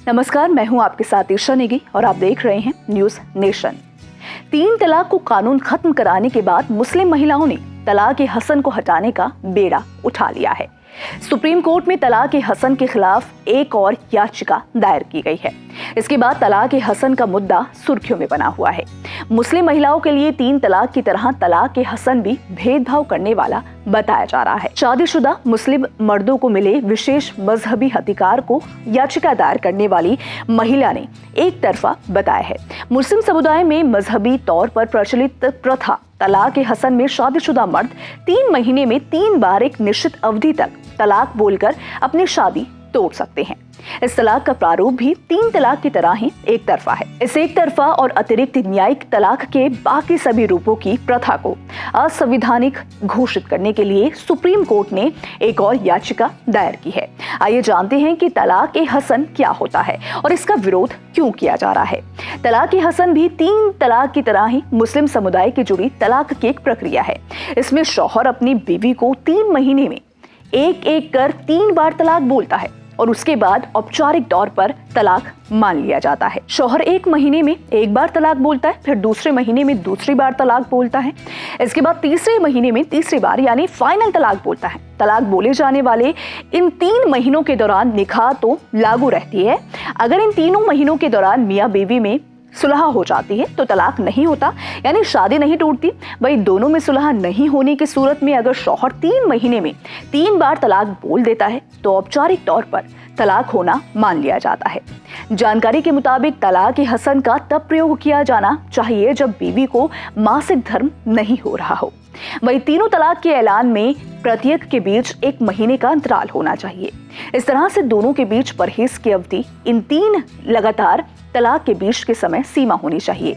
नमस्कार, मैं हूं आपके साथ ईशा नेगी और आप देख रहे हैं न्यूज नेशन। 3 तलाक को कानून खत्म कराने के बाद मुस्लिम महिलाओं ने तलाक ए हसन को हटाने का बेड़ा उठा लिया है। सुप्रीम कोर्ट में तलाक ए हसन के खिलाफ एक और याचिका दायर की गई है। इसके बाद तलाक ए हसन का मुद्दा सुर्खियों में बना हुआ है। मुस्लिम महिलाओं के लिए 3 तलाक की तरह तलाक ए हसन भी भेदभाव करने वाला बताया जा रहा है। शादीशुदा मुस्लिम मर्दों को मिले विशेष मजहबी अधिकार को याचिका दायर करने वाली महिला ने एक तरफा बताया है। मुस्लिम समुदाय में मजहबी तौर पर प्रचलित प्रथा तलाक ए हसन में शादीशुदा मर्द 3 महीने में 3 बार एक निश्चित अवधि तक तलाक बोलकर अपनी शादी तोड़ सकते हैं। इस तलाक का प्रारूप भी 3 तलाक की तरह ही एक तरफा है। इस एक तरफा और अतिरिक्त न्यायिक तलाक के बाकी सभी रूपों की प्रथा को असंवैधानिक घोषित करने के लिए सुप्रीम कोर्ट ने एक और याचिका दायर की है। आइए जानते हैं कि तलाक ए हसन क्या होता है और इसका विरोध क्यों किया जा रहा है। तलाक ए हसन भी 3 तलाक की तरह ही मुस्लिम समुदाय की जुड़ी तलाक की एक प्रक्रिया है। इसमें शौहर अपनी बीवी को 3 महीने में एक कर 3 बार तलाक बोलता है और उसके बाद औपचारिक तौर पर तलाक मान लिया जाता है। शौहर 1 महीने में 1 बार तलाक बोलता है, फिर दूसरे महीने में दूसरी बार तलाक बोलता है, इसके बाद तीसरे महीने में तीसरी बार यानी फाइनल तलाक बोलता है। तलाक बोले जाने वाले इन 3 महीनों के दौरान निकाह तो लागू रहती है। अगर इन तीनों महीनों के दौरान मियाँ बीवी में सुलह हो जाती है तो तलाक नहीं होता, यानी शादी नहीं टूटती। वही दोनों में सुलह नहीं होने की सूरत में अगर शौहर 3 महीने में 3 बार तलाक बोल देता है तो औपचारिक तौर पर तलाक होना मान लिया जाता है। जानकारी के मुताबिक तलाक ए हसन का तब प्रयोग किया जाना चाहिए जब बीवी को मासिक धर्म नहीं हो रहा हो। वही तीनों तलाक के ऐलान में प्रत्येक के बीच 1 महीने का अंतराल होना चाहिए। इस तरह से दोनों के बीच परहेज की अवधि इन 3 लगातार तलाक के बीच के समय सीमा होनी चाहिए।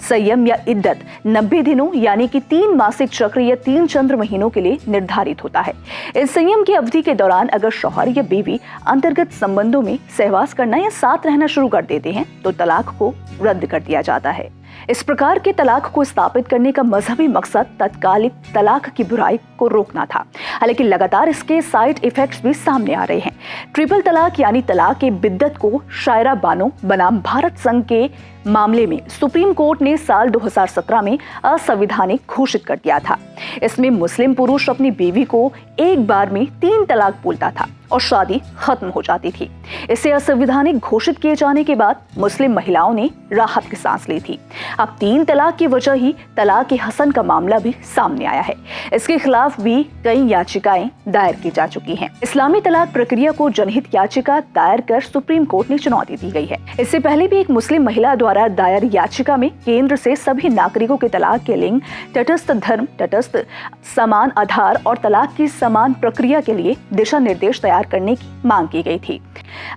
संयम या इद्दत 90 दिनों यानी कि 3 मासिक चक्र या 3 चंद्र महीनों के लिए निर्धारित होता है। इस संयम की अवधि के दौरान अगर शौहर या बीवी अंतर्गत संबंधों में सहवास करना या साथ रहना शुरू कर देते हैं तो तलाक को रद्द कर दिया जाता है। इस प्रकार के तलाक को स्थापित करने का मजहबी मकसद तत्कालिक तलाक की बुराई को रोकना था। हालांकि लगातार इसके साइड इफेक्ट्स भी सामने आ रहे हैं। ट्रिपल तलाक यानी तलाक के बिद्दत को शायरा बानो बनाम भारत संघ के मामले में सुप्रीम कोर्ट ने साल 2017 में असंवैधानिक घोषित कर दिया था। इसमें मुस्लिम पुरुष अपनी बीवी को एक बार में 3 तलाक बोलता था और शादी खत्म हो जाती थी। इसे असंवैधानिक घोषित किए जाने के बाद मुस्लिम महिलाओं ने राहत की सांस ली थी। अब 3 तलाक की वजह ही तलाक ए हसन का मामला भी सामने आया है। इसके खिलाफ भी कई याचिकाएं दायर की जा चुकी हैं। इस्लामी तलाक प्रक्रिया को जनहित याचिका दायर कर सुप्रीम कोर्ट ने चुनौती दी गई है। इससे पहले भी एक मुस्लिम महिला द्वारा दायर याचिका में केंद्र से सभी नागरिकों के तलाक के लिंग, तटस्थ धर्म, तटस्थ समान आधार और तलाक की समान प्रक्रिया के लिए दिशा निर्देश तैयार करने की मांग की गई थी।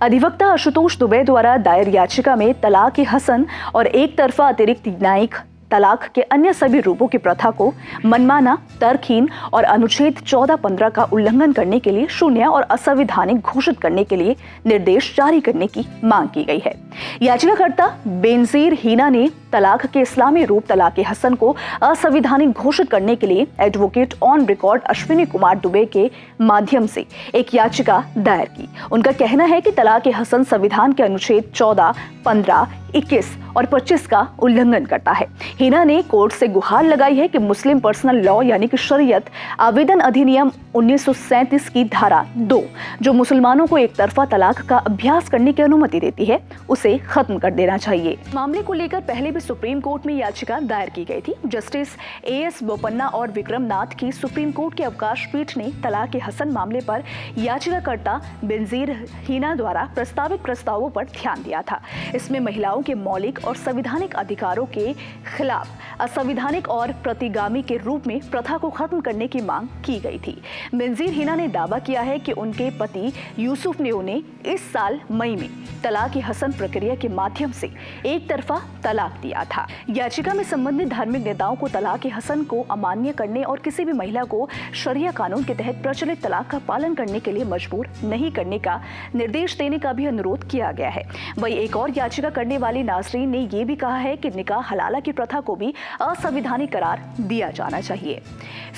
अधिवक्ता आशुतोष दुबे द्वारा दायर याचिका में तलाक ए हसन और एक तरफा अतिरिक्त न्यायिक तलाक के अन्य सभी रूपों की प्रथा को मनमाना, तर्कहीन और अनुच्छेद 14-15 का उल्लंघन करने के लिए शून्य और असंवैधानिक घोषित करने के लिए निर्देश जारी करने की मांग की गई है। याचिकाकर्ता बेनजीर हीना ने तलाक के इस्लामी रूप तलाक ए हसन को असंवैधानिक घोषित करने के लिए advocate on record Ashwini Kumar Dubey के माध्यम से एक याचिका दायर की। उनका कहना है कि तलाक ए हसन संविधान के अनुच्छेद 14, 15, 21 और 25 का उल्लंघन करता है। हिना ने कोर्ट से गुहार लगाई है कि मुस्लिम पर्सनल लॉ यानी कि शरीयत आवेदन अधिनियम 1937 की धारा 2 जो मुसलमानों को एक तरफा तलाक का अभ्यास करने की अनुमति देती है उसे खत्म कर देना चाहिए। मामले को लेकर पहले भी सुप्रीम कोर्ट में याचिका दायर की गई थी। जस्टिस एएस बोपन्ना और विक्रम नाथ की सुप्रीम कोर्ट के अवकाश पीठ ने तलाक ए हसन मामले पर याचिकाकर्ता बेनजीर हीना द्वारा प्रस्तावित प्रस्तावों पर ध्यान दिया था। इसमें महिलाओं के मौलिक और संवैधानिक अधिकारों के खिलाफ असंवैधानिक और प्रतिगामी के रूप में प्रथा को खत्म करने की मांग की गई थी। बेनजीर हीना ने दावा किया है कि उनके पति यूसुफ ने उन्हें इस साल मई में तलाक ए हसन प्रक्रिया के माध्यम से एक तरफा तलाक दिया था। याचिका में संबंधित धार्मिक नेताओं को तलाक ए हसन को अमान्य करने और किसी भी महिला को शरिया कानून के तहत प्रचलित तलाक का पालन करने के लिए मजबूर नहीं करने का निर्देश देने का भी अनुरोध किया गया है। वही एक और याचिका करने वाली नाजरीन ने ये भी कहा है कि निकाह हलाला की प्रथा को भी असंवैधानिक करार दिया जाना चाहिए।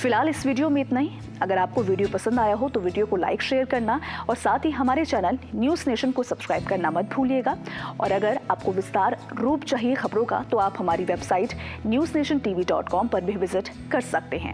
फिलहाल इस वीडियो में इतना ही। अगर आपको वीडियो पसंद आया हो तो वीडियो को लाइक, शेयर करना और साथ ही हमारे चैनल न्यूज़ नेशन को सब्सक्राइब करना मत भूलिएगा। और अगर आपको विस्तार रूप चाहिए खबरों का तो आप हमारी वेबसाइट newsnationtv.com पर भी विजिट कर सकते हैं।